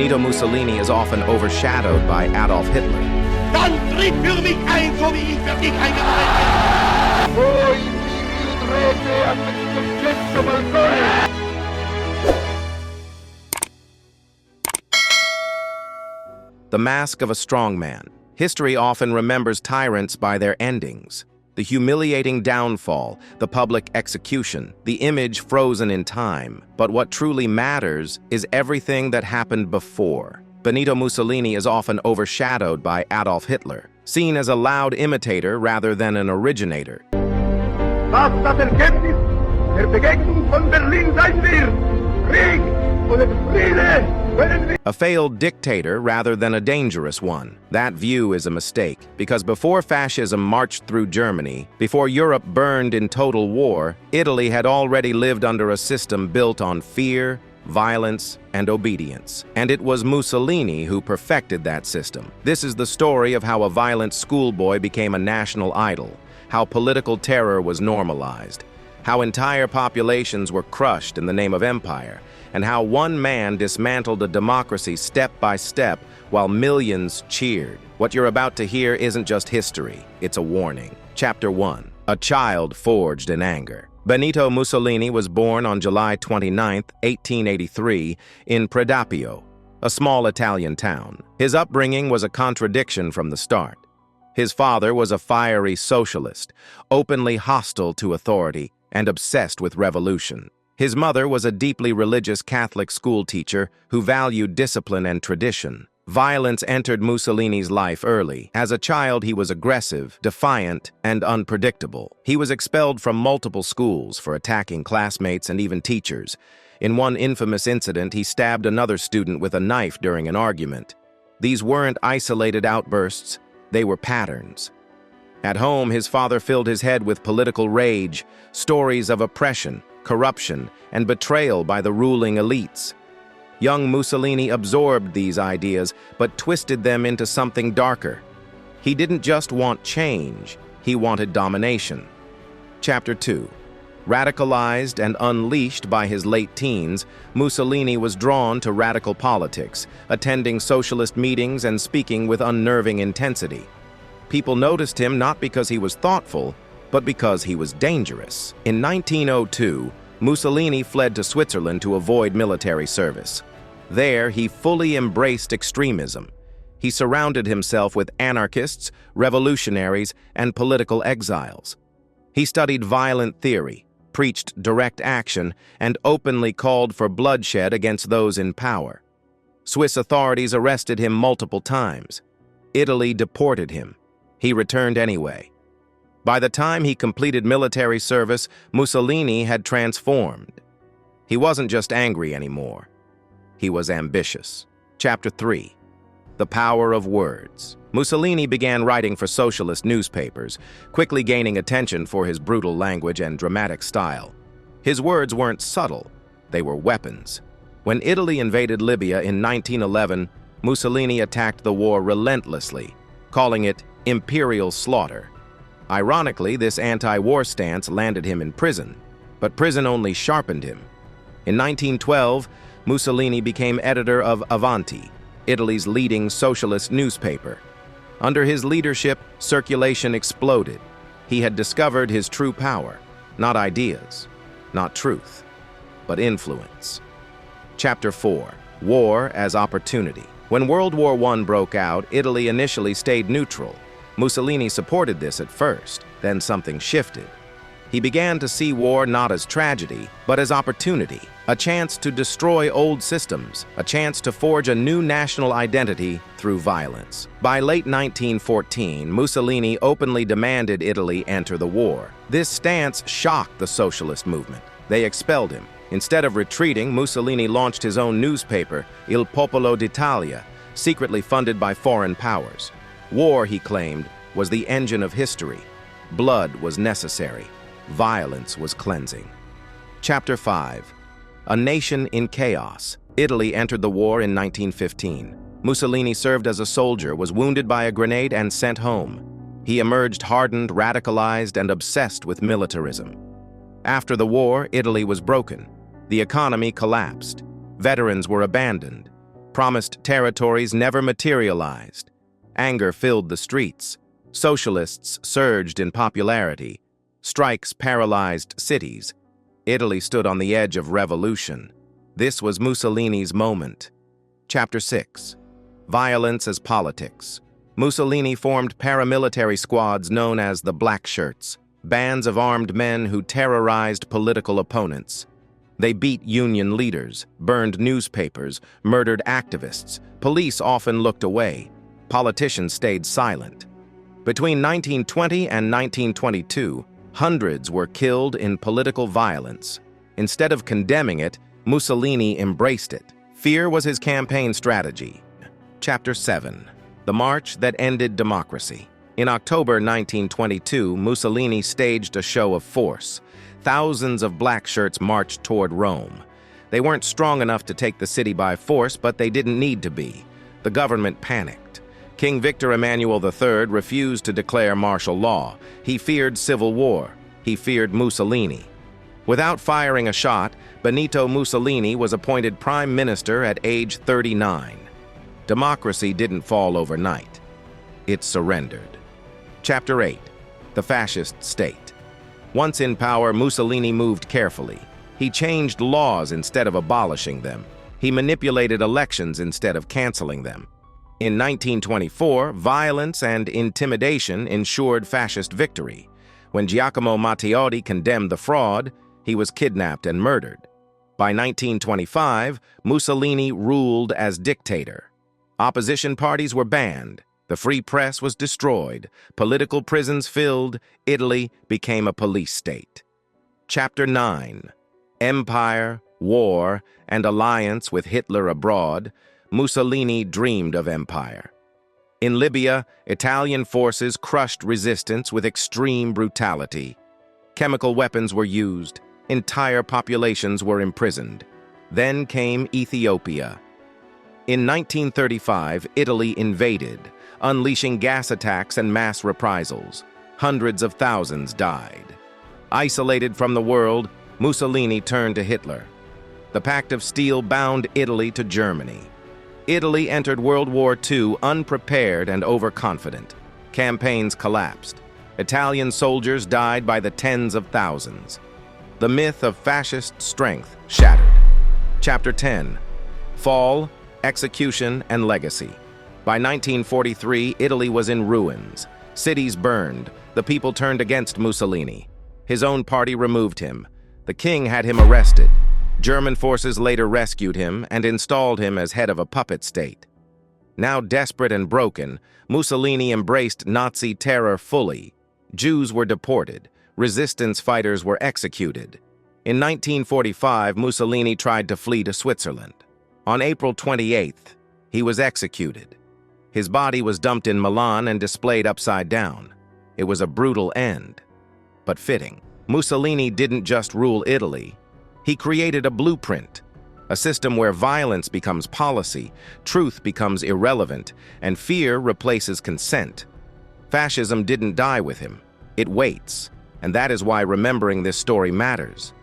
Benito Mussolini is often overshadowed by Adolf Hitler. Dann tritt für mich ein, so wie ich für dich eingetreten bin. Voi mi udrete a questo balcone. The mask of a strongman. History often remembers tyrants by their endings. The humiliating downfall, the public execution, the image frozen in time. But what truly matters is everything that happened before. Benito Mussolini is often overshadowed by Adolf Hitler, seen as a loud imitator rather than an originator. Was das Ergebnis der Begegnung von Berlin sein wird. Krieg und Friede können wir. A failed dictator rather than a dangerous one. That view is a mistake, because before fascism marched through Germany, before Europe burned in total war, Italy had already lived under a system built on fear, violence, and obedience. And it was Mussolini who perfected that system. This is the story of how a violent schoolboy became a national idol, how political terror was normalized, how entire populations were crushed in the name of empire, and how one man dismantled a democracy step by step while millions cheered. What you're about to hear isn't just history, it's a warning. Chapter 1. A child forged in anger. Benito Mussolini was born on July 29, 1883, in Predappio, a small Italian town. His upbringing was a contradiction from the start. His father was a fiery socialist, openly hostile to authority and obsessed with revolution. His mother was a deeply religious Catholic schoolteacher who valued discipline and tradition. Violence entered Mussolini's life early. As a child, he was aggressive, defiant, and unpredictable. He was expelled from multiple schools for attacking classmates and even teachers. In one infamous incident, he stabbed another student with a knife during an argument. These weren't isolated outbursts, they were patterns. At home, his father filled his head with political rage, stories of oppression, corruption, and betrayal by the ruling elites. Young Mussolini absorbed these ideas, but twisted them into something darker. He didn't just want change, he wanted domination. Chapter 2. Radicalized and unleashed by his late teens, Mussolini was drawn to radical politics, attending socialist meetings and speaking with unnerving intensity. People noticed him not because he was thoughtful, but because he was dangerous. In 1902, Mussolini fled to Switzerland to avoid military service. There, he fully embraced extremism. He surrounded himself with anarchists, revolutionaries, and political exiles. He studied violent theory, preached direct action, and openly called for bloodshed against those in power. Swiss authorities arrested him multiple times. Italy deported him. He returned anyway. By the time he completed military service, Mussolini had transformed. He wasn't just angry anymore. He was ambitious. Chapter 3. The Power of Words. Mussolini began writing for socialist newspapers, quickly gaining attention for his brutal language and dramatic style. His words weren't subtle, they were weapons. When Italy invaded Libya in 1911, Mussolini attacked the war relentlessly, calling it imperial slaughter. Ironically, this anti-war stance landed him in prison, but prison only sharpened him. In 1912, Mussolini became editor of Avanti, Italy's leading socialist newspaper. Under his leadership, circulation exploded. He had discovered his true power, not ideas, not truth, but influence. Chapter 4. War as Opportunity. When World War I broke out, Italy initially stayed neutral. Mussolini supported this at first, then something shifted. He began to see war not as tragedy, but as opportunity, a chance to destroy old systems, a chance to forge a new national identity through violence. By late 1914, Mussolini openly demanded Italy enter the war. This stance shocked the socialist movement. They expelled him. Instead of retreating, Mussolini launched his own newspaper, Il Popolo d'Italia, secretly funded by foreign powers. War, he claimed, was the engine of history. Blood was necessary. Violence was cleansing. Chapter 5. A Nation in Chaos. Italy entered the war in 1915. Mussolini served as a soldier, was wounded by a grenade, and sent home. He emerged hardened, radicalized, and obsessed with militarism. After the war, Italy was broken. The economy collapsed. Veterans were abandoned. Promised territories never materialized. Anger filled the streets. Socialists surged in popularity. Strikes paralyzed cities. Italy stood on the edge of revolution. This was Mussolini's moment. Chapter 6. Violence as Politics. Mussolini formed paramilitary squads known as the Black Shirts, bands of armed men who terrorized political opponents. They beat union leaders, burned newspapers, murdered activists. Police often looked away. Politicians stayed silent. Between 1920 and 1922, hundreds were killed in political violence. Instead of condemning it, Mussolini embraced it. Fear was his campaign strategy. Chapter 7. The March That Ended Democracy. In October 1922, Mussolini staged a show of force. Thousands of black shirts marched toward Rome. They weren't strong enough to take the city by force, but they didn't need to be. The government panicked. King Victor Emmanuel III refused to declare martial law. He feared civil war. He feared Mussolini. Without firing a shot, Benito Mussolini was appointed prime minister at age 39. Democracy didn't fall overnight. It surrendered. Chapter 8. The Fascist State. Once in power, Mussolini moved carefully. He changed laws instead of abolishing them. He manipulated elections instead of canceling them. In 1924, violence and intimidation ensured fascist victory. When Giacomo Matteotti condemned the fraud, he was kidnapped and murdered. By 1925, Mussolini ruled as dictator. Opposition parties were banned. The free press was destroyed. Political prisons filled. Italy became a police state. Chapter 9. Empire, War, and Alliance with Hitler abroad. Mussolini dreamed of empire. In Libya, Italian forces crushed resistance with extreme brutality. Chemical weapons were used. Entire populations were imprisoned. Then came Ethiopia. In 1935, Italy invaded, unleashing gas attacks and mass reprisals. Hundreds of thousands died. Isolated from the world, Mussolini turned to Hitler. The Pact of Steel bound Italy to Germany. Italy entered World War II unprepared and overconfident. Campaigns collapsed. Italian soldiers died by the tens of thousands. The myth of fascist strength shattered. Chapter 10. Fall, Execution, and Legacy. By 1943, Italy was in ruins. Cities burned. The people turned against Mussolini. His own party removed him. The king had him arrested. German forces later rescued him and installed him as head of a puppet state. Now desperate and broken, Mussolini embraced Nazi terror fully. Jews were deported. Resistance fighters were executed. In 1945, Mussolini tried to flee to Switzerland. On April 28th, he was executed. His body was dumped in Milan and displayed upside down. It was a brutal end, but fitting. Mussolini didn't just rule Italy. He created a blueprint, a system where violence becomes policy, truth becomes irrelevant, and fear replaces consent. Fascism didn't die with him. It waits, and that is why remembering this story matters.